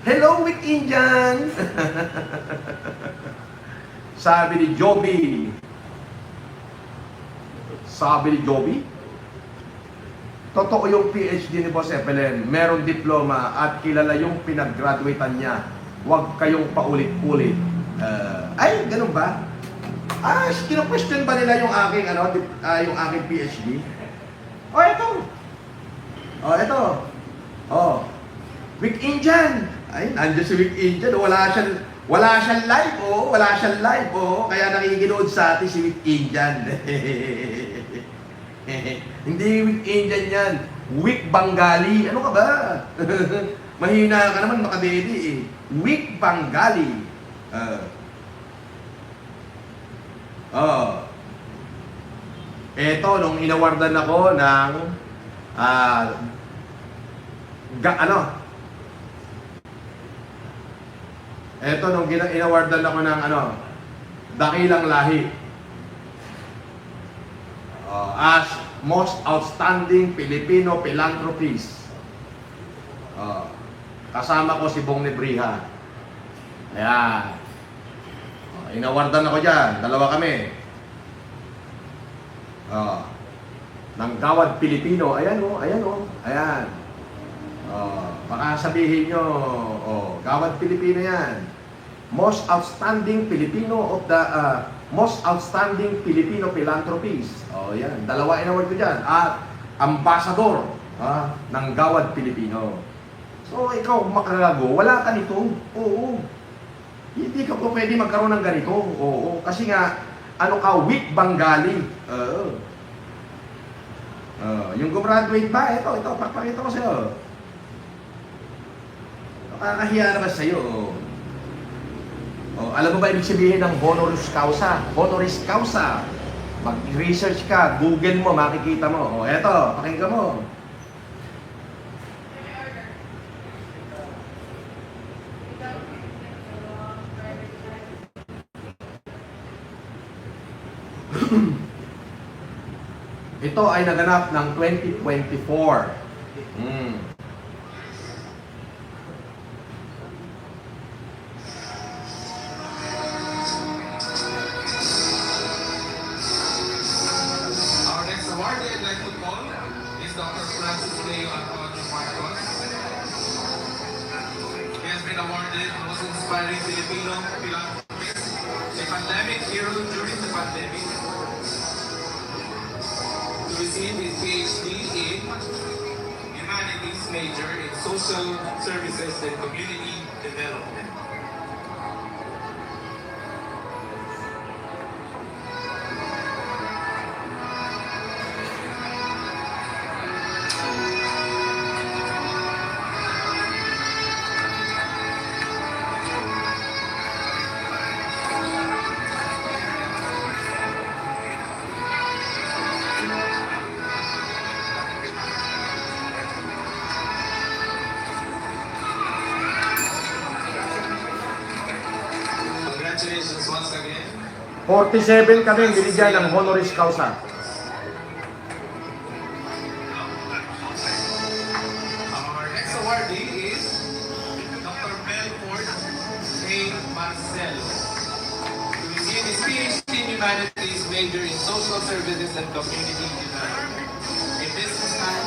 Hello, Week Indian. Sabi ni Joby. Sabi ni Joby, totoo yung PhD ni Boss FLM, merong diploma at kilala yung pinag-graduatean niya. Huwag kayong paulit-ulit. Ay, ganun ba? Kino-question ba nila yung aking, yung aking PhD? Ito. Week Indian. Ay, nandiyan si Week Indian. Wala siyang live, Wala siyang live, Kaya nakikinood sa atin si Week Indian. Hindi Week Indian yan. Week Bengali. Ano ka ba? Mahina ka naman, Makadede, Week Bengali. Oo. Eto, nung inawardan ako ng eto, nung inawardan ako ng dakilang lahi. As most outstanding Filipino philanthropist. Kasama ko si Bong Nebriha. Ayan. Inawardan ako dyan. Dalawa kami. Ng Gawad Pilipino. Ayan o, ayan o. Ayan. Baka sabihin nyo, Gawad Pilipino yan. Most outstanding Filipino of the most outstanding Filipino philanthropist. Yan. Dalawa inaward ko dyan. At ambassador ng Gawad Pilipino. So, ikaw makagago, wala ka nito. Oo. Hindi ka po pwede magkaroon ng ganito. Oo. Kasi nga, ano ka, weak Bengali. Yung gumraduate ba? Ito, papakita ko sa'yo. Nakakahiya naman sa'yo. Alam mo ba ibig sabihin ng honoris causa? Honoris causa. Mag-research ka, Google mo, makikita mo. Eto, pakinggan mo. Ito ay naganap ng 2024. Our next awardee I'd like to call is Dr. Francis Leo Antonio Marcos. He has been awarded Most Inspiring Filipino Philanthropist, a pandemic hero during the pandemic, to receive his PhD in Humanities major in Social Services and Community Development. Congratulations once again. 47 kami binigyan ng honoris causa. Our next awardee is Dr. Belfort A. Marcelo. To receive his PhD in Humanities major in Social Services and Community Development. A businessman,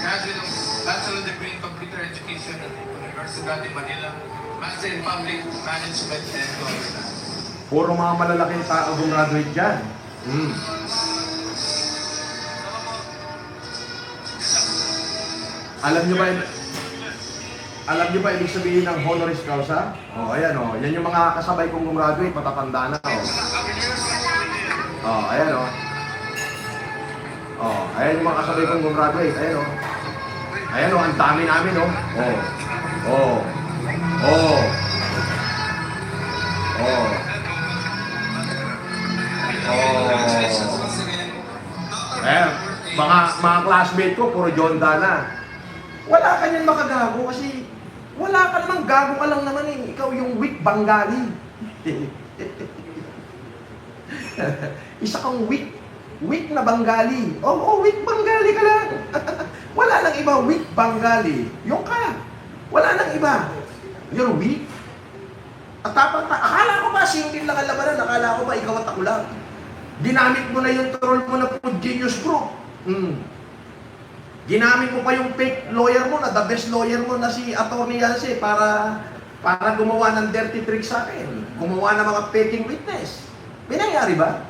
graduate of Bachelor degree in Computer Education at Universidad de Manila, Master in Public Management and Governance. Puro mga malalaking tao gumraduate dyan. Alam nyo ba ibig sabihin ng honoris causa? Ayan yan yung mga kasabay kong gumraduate, matatanda na. Ayan ayan yung mga kasabay kong gumraduate. Ayan ang dami namin Congratulations once again. Mga classmate ko, puro Jonda na. Wala ka niyan makagago kasi wala ka namang gago ka lang naman eh. Ikaw yung weak Bengali. Isa kang weak na Bengali. Weak Bengali ka lang. Wala nang iba, weak Bengali. Yung ka. Wala nang iba. You're weak. At akala ko ba single lang ang labanan? Akala ko ba ikaw at ako lang? Ginamit mo na yung troll mo na Food Genius Group. Ginamit mo pa yung fake lawyer mo na the best lawyer mo na si Atty. Yance para gumawa ng dirty trick sa akin. Gumawa ng mga faking witness. May nangyari ba?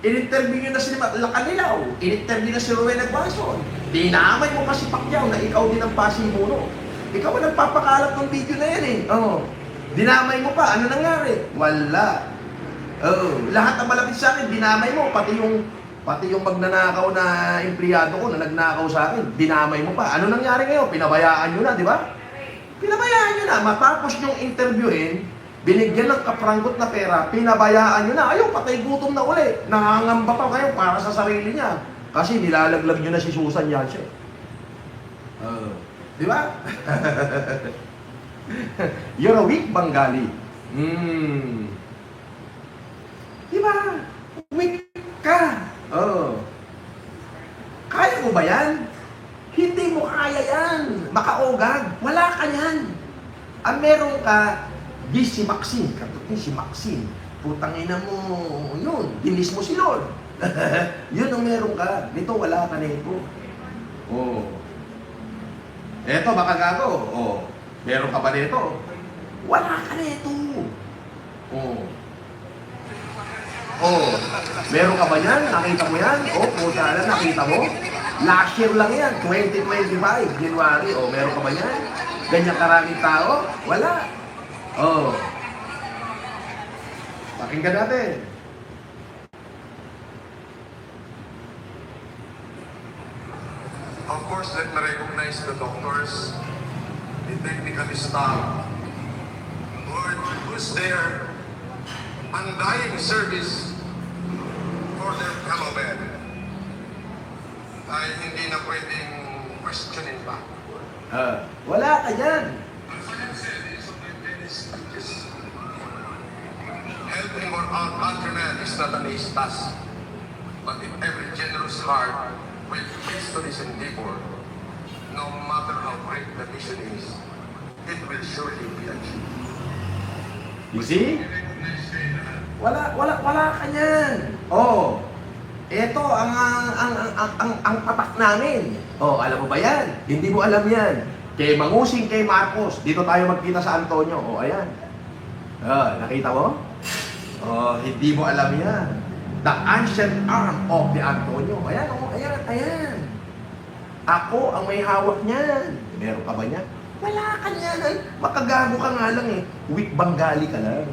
In-interview nyo na si Lacanilaw. In-interview na si Rowena Guason. Dinamay mo pa si Pacquiao na ikaw din ang pasimuno. Ikaw ang nagpapakalat ng video na yan eh. Dinamay mo pa. Ano nangyari? Wala. Lahat ng malapit sa akin, dinamay mo. Pati yung magnanakaw na empleyado ko na nagnakaw sa akin, dinamay mo pa. Ano nangyari ngayon? Pinabayaan nyo na, di ba? Pinabayaan nyo na. Matapos nyong interviewin, Binigyan ng kapranggot na pera, pinabayaan nyo na, ayaw, patay gutom na uli. Nangangamba pa kayo para sa sarili niya. Kasi nilalaglag nyo na si Susan Yance. Di ba? You're a weak Bengali. Di ba? Weak ka. Kaya mo ba yan? Hindi mo kaya yan. Makaogag. Wala ka yan. Ang meron ka, di si Maxine. Katutin si Maxine. Putang ina mo, yun. Dinis mo si Lord. Yun ang meron ka. Nito, wala ka nito. Eto, baka gago. Meron ka ba nito? Wala ka nito. Meron ka ba yan? Nakita mo yan? Puta na, nakita mo? Last year lang yan, 2025, January. Meron ka ba yan? Ganyan karaming tao? Wala. Pakinggan natin. Of course, let me recognize the doctors, the technical staff, who's there, undying service for their fellow men. Ay hindi na pwedeng questionin pa. Wala ka dyan. As I have said in some of my many speeches, helping our countrymen is not an easy task. But if every generous heart with wisdom is endeavored, no matter how great the mission is, it will surely be achieved. You see? Wala ka niyan. Ito ang patak namin. Alam mo ba yan? Hindi mo alam yan. Kay Mangusing, kay Marcos, dito tayo magkita sa Antonio. Ayan. Nakita mo? Hindi mo alam yan. The ancient arm of the Antonio. Ayan. Ako ang may hawak niyan. Meron ka ba niyan? Wala ka niyan. Makagago ka nga lang eh. Weak Bengali ka lang.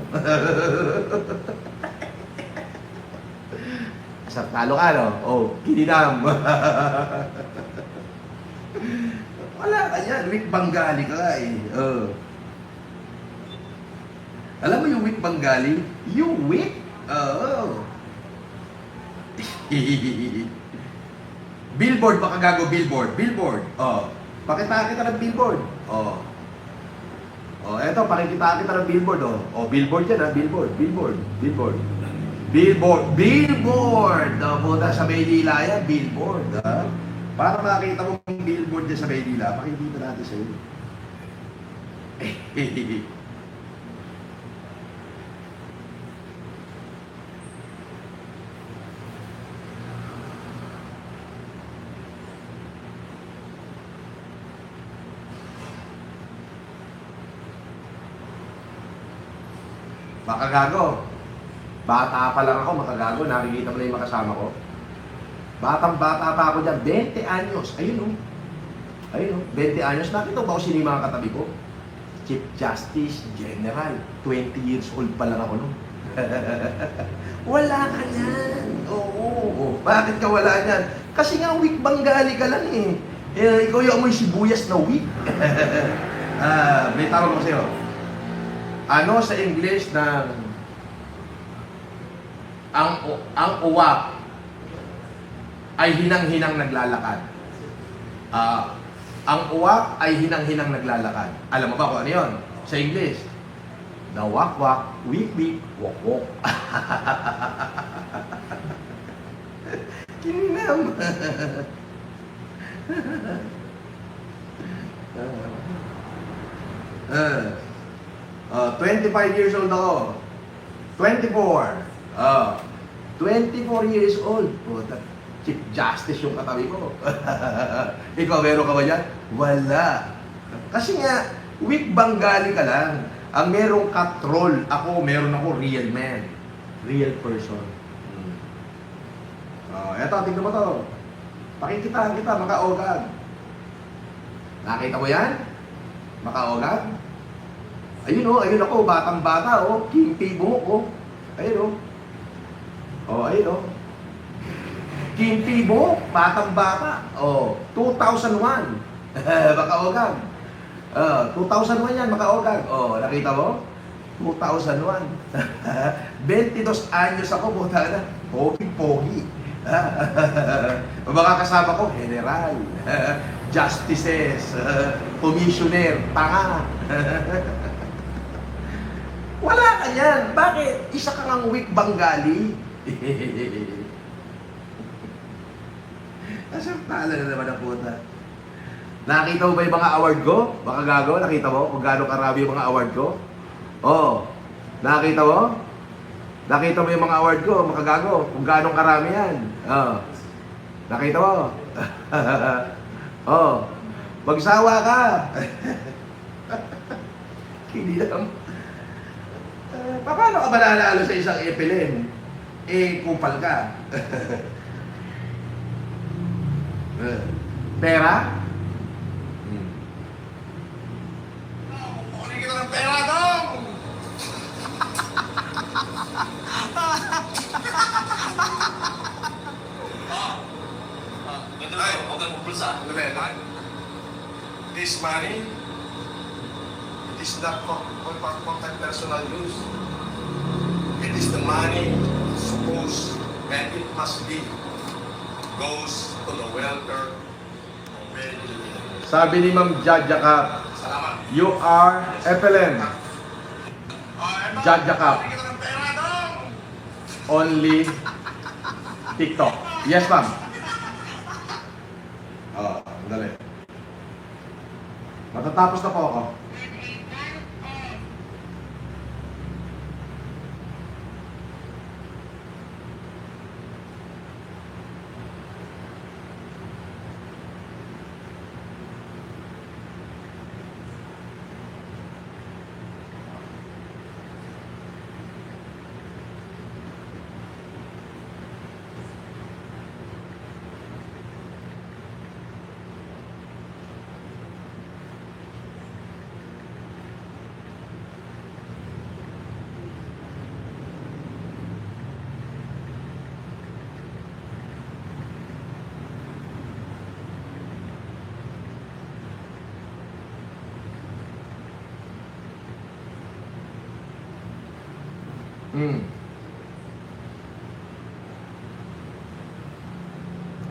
Sa talo ka, no? Kininam. Wala ka niyan. Weak Bengali ka eh. Alam mo yung weak Bengali? You weak? Billboard, baka gago billboard. Billboard. Pakita kita ng billboard. Eto, pakikita kita ng billboard, billboard yan, billboard. Billboard! Puta sa Maynila yan, billboard, Para makita mo yung billboard dyan sa Maynila, pakikita natin sa iyo. Makagago. Bata pa lang ako, makagago. Nakikita mo na yung makasama ko. Batang-bata pa ako dyan. 20 anyos. Ayun 20 anyos. Nakita ba kung sino yung mga katabi ko? Chief Justice General. 20 years old pa lang ako, no? Wala ka yan. Bakit ka wala yan? Kasi nga weak Bengali ka lang eh. Ikaw yung amoy sibuyas na weak. May tawag ko sa'yo. Ano sa English ng ang uwak ay hinang-hinang naglalakad. Ang uwak ay hinang-hinang naglalakad. Alam mo ba kung ano yun? Sa English, the wak-wak, wik-wik, wok-wok. Kininam. 25 years old ako. 24. 24 years old. Chief Justice yung katabi ko. Ikaw, meron ka ba yan? Wala. Kasi nga, weak Bengali ka lang. Ang merong ka-troll. Meron ako real man. Real person. Eto, tingnan mo to. Pakikita kita, makaogag. Nakita mo yan? Makaogag? Ayun ako, batang-bata, kimpi buhok, ayun. Kimpi buhok, batang-bata, 2001, makaogag. 2001 yan, makaogag. Nakita mo? 2001. 22 anyos ako, puta na. Pogi-pogi. Mga kasama ko, general, justices, commissioner, tanga. Wala ka yan. Bakit? Isa ka ngang weak Bengali. Asang tala na naman ang puta. Nakita mo ba yung mga award ko? Baka gago, nakita mo kung gaano karami yung mga award ko? Oo. Nakita mo? Nakita mo yung mga award ko, makagago, kung gaano karami yan. Oo. Nakita mo? Oo. Magsawa ka. Hindi lang. Paano ka ba nanalo sa isang epilin? Kupal ka. Pera? Kukunin kita ng pera, dong! Ay, huwag kang pupulsa. This money, it is not for personal use. It is the money supposed and it must be goes to the welfare of very little. Sabi ni Ma'am Jaja Cap, Salamat. you are FLM. Jaja Cap. Kukunin kita ng pera, dong! Only TikTok. Yes, ma'am. Dali. Matatapos na po ako.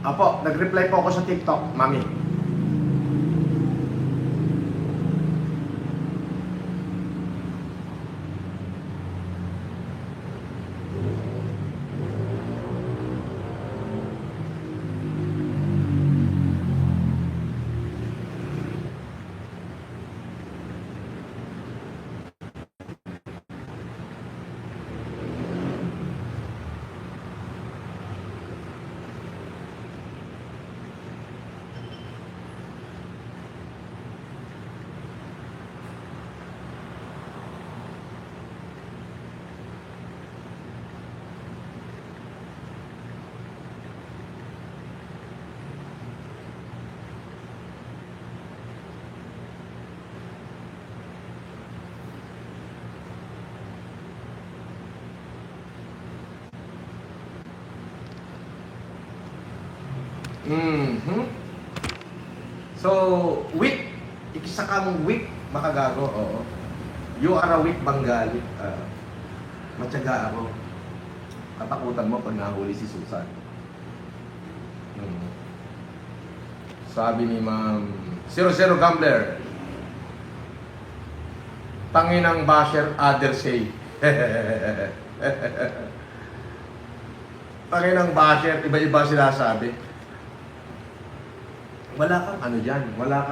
Apo, nag-reply po ako sa TikTok, mami. So, weak. Isa kang weak, makagago. Oo. You are a weak Bengali. Matyaga ako. Katakutan mo pag nahuli si Susan. Sabi ni Ma'am 00 Gambler, tanginang basher other say. Tanginang basher, iba-iba sinasabi. Wala kang ano dyan, wala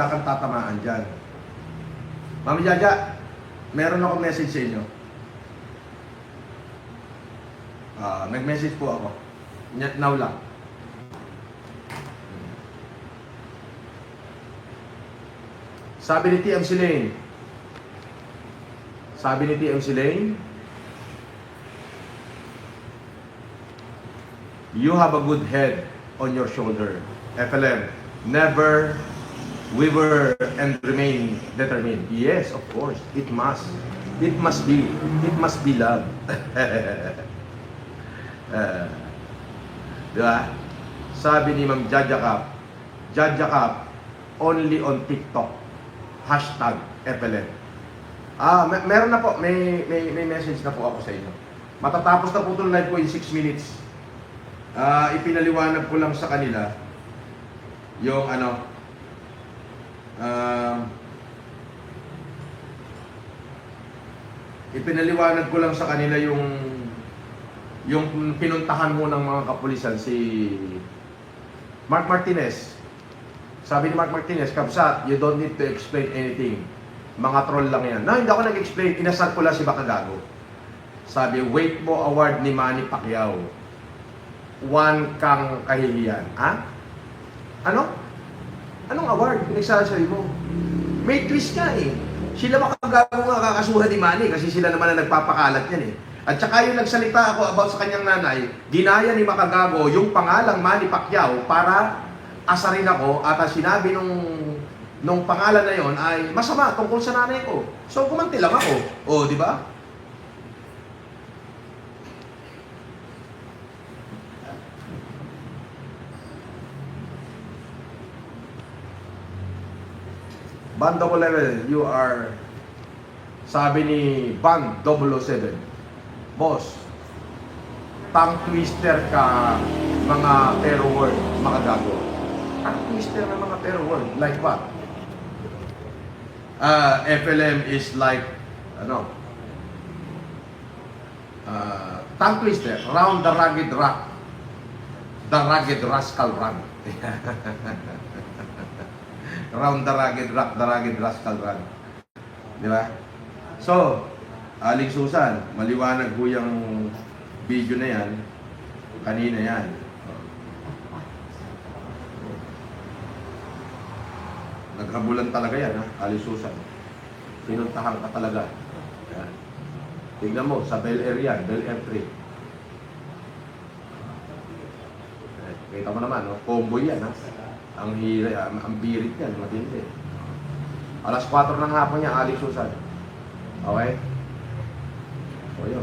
kang tatamaan dyan. Mami Jaja, meron akong message sa inyo. Nag-message po ako. Now lang. Sabi ni TMC Lane, you have a good head on your shoulder. FLM, never waver and remain determined. Yes, of course, it must. It must be love. Diba? Sabi ni Ma'am Jaja Cap, only on TikTok. #FLM. Meron na po, may message na po ako sa inyo. Matatapos na po itong live ko in 6 minutes. Ipinaliwanag ko lang sa kanila yung ipinaliwanag ko lang sa kanila yung pinuntahan mo ng mga kapulisan si Mark Martinez. Sabi ni Mark Martinez, Kabsat, you don't need to explain anything. Mga troll lang yan. No, hindi ako nag-explain. Inasar ko lang si Bakagago. Sabi, wait mo award ni Manny Pacquiao. One kang kahihiyan. Ha? Ano? Anong award? Pinagsasabi mo? May twist ka eh. Sila Bakagago nga kakasuhan ni Manny kasi sila naman ang nagpapakalat yan eh. At saka yung nagsalita ako about sa kanyang nanay, ginaya ni Bakagago yung pangalang Manny Pacquiao para asarin ako at sinabi nung pangalan na yon ay masama tungkol sa nanay ko. So kumanti lang ako. O, di ba? Band 011, you are, sabi ni Band 007, boss, tongue twister ka, mga terror word, mga gago. Tongue twister ng mga terror word, like what? FLM is like, tongue twister, round the rugged rock, the rugged rascal run. Round the rugged rock, the rugged rascal run. Di ba? So, Aling Susan, maliwanag po yung video na yan. Kanina yan. Naghabulan talaga yan, ha? Aling Susan. Pinuntahan ka talaga. Yan. Tignan mo, sa Bel Air yan, Bel Air 3. Kita mo naman, no? Combo yan, ha? Ang birit yan, matindi. Alas 4 ng hapon niya, Aling Susan. Okay? O yun.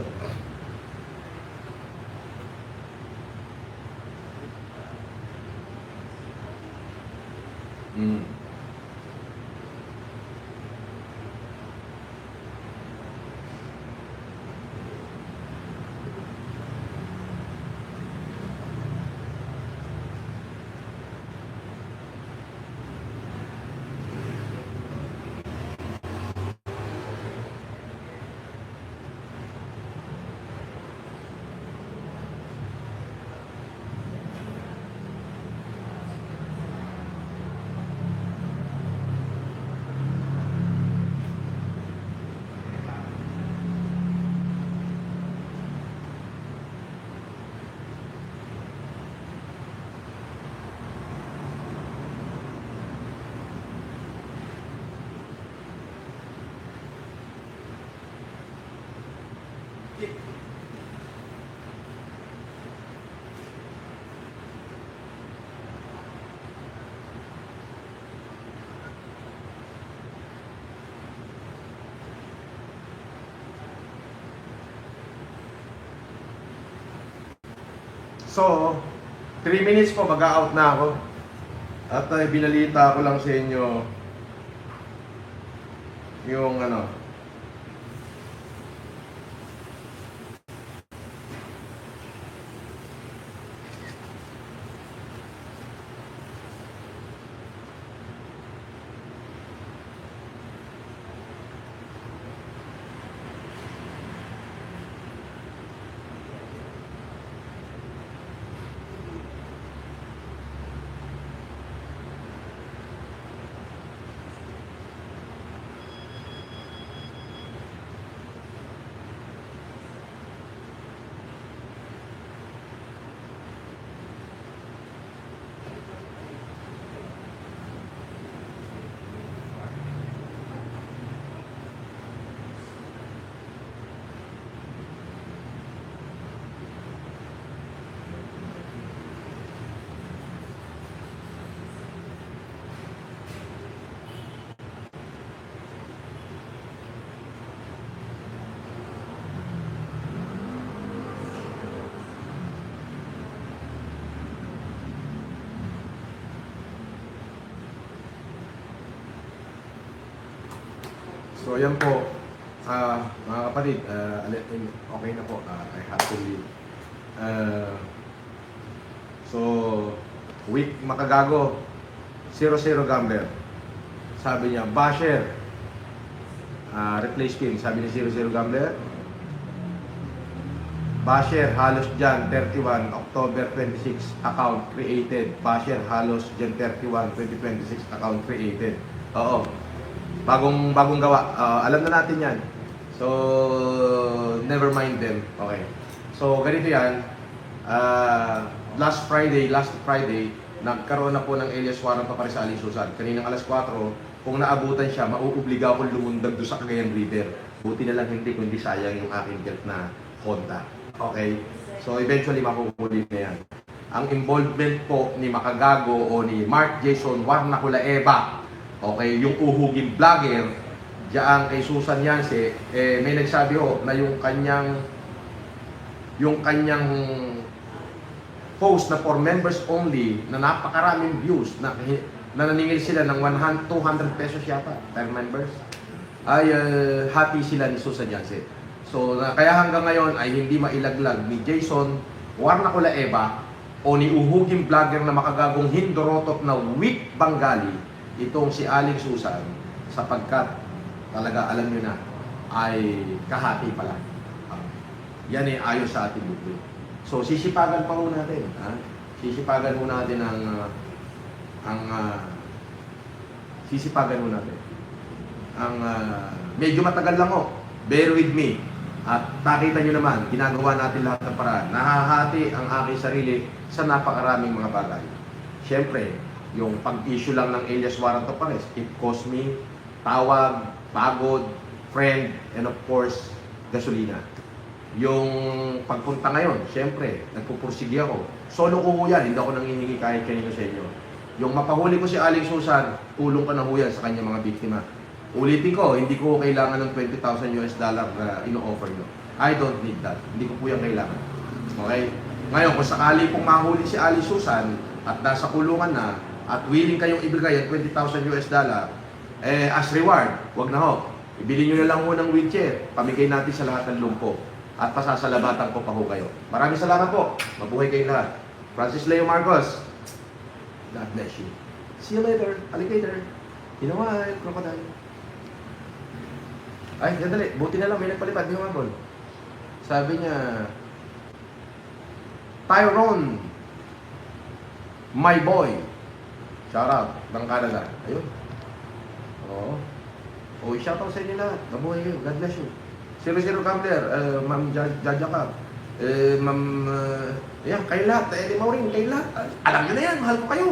So, 3 minutes po, mag-out na ako. At binalita ko lang sa inyo yung So, yan po. Mga kapatid, okay na po. I have to leave. So, week makagago, 0-0 gambler. Sabi niya, basher, replace pin. Sabi ni 0-0 gambler, basher, halos dyan, 31, October 26, account created. Basher, halos dyan, 31, 2026, account created. Oo. Bagong gawa. Alam na natin yan. So, never mind them. Okay. So, ganito yan. Last Friday, nagkaroon na po ng alias warrant pa sa Ali Susan. Kaninang alas 4, kung naabutan siya, mauobliga akong lumundag doon sa Cagayan River. Buti na lang hindi, kundi sayang yung aking belt na Honda. Okay? So, eventually, makukulit na yan. Ang involvement po ni Makagago o ni Mark Jason Warnaculaeva, okay, yung uhugin vlogger, diyan kay Susan Yance, may nagsabi na yung kanyang post na for members only, na napakaraming views, na naningil sila ng 200 pesos yata per members, ay happy sila ni Susan Yance. So, kaya hanggang ngayon ay hindi mailaglag ni Jason Warnaculaeva o ni uhugin vlogger na makagagong Hindorotot na Weak Bengali itong si Aling Susan, sapagkat talaga alam nyo na ay kahati pala. Yan ay ayon sa ating buklo. So sisipagan pa ho natin, sisipagan ho natin medyo matagal lang ho. Bear with me. At nakita nyo naman, ginagawa natin lahat ng paraan. Nahahati ang aking sarili sa napakaraming mga bagay. Siyempre, yung pag-issue lang ng alias warrant of arrest, it cost me tawag, pagod, friend, and of course, gasolina. Yung pagpunta ngayon, siyempre, nagpupursigi ako. Solo ko ho yan, hindi ako nanghihingi kahit kanino sa inyo. Yung mapahuli ko si Aling Susan, tulong ka na ho yan sa kanyang mga biktima. Ulitin ko, hindi ko kailangan ng $20,000 na ino-offer nyo. I don't need that. Hindi ko po yan kailangan. Okay? Ngayon, kung sakali pong mahuli si Aling Susan at nasa kulungan na at willing kayong ibigay ang $20,000 as reward, wag na ho. Ibili nyo na lang ho ng wheelchair. Pamigay natin sa lahat ng lumpo. At pasasalamatan ko pa ho kayo. Maraming salamat po. Mabuhay kayong lahat. Francis Leo Marcos. God bless you. See you later, alligator. You know what? Crocodile. Ay, gandali. Buti na lang. May nagpalipad. Di humabol. Sabi niya, Tyrone, my boy. Shout out ng Canada. Ayun. Oo. O, shoutout sa inyo lahat. Mabuhay kayo. God bless you. 00 Gambler, Ma'am Jaja ka. Ma'am, ayan, kayo lahat. Eddie Maureen, kayo lahat. Alam nyo na yan, mahal ko kayo.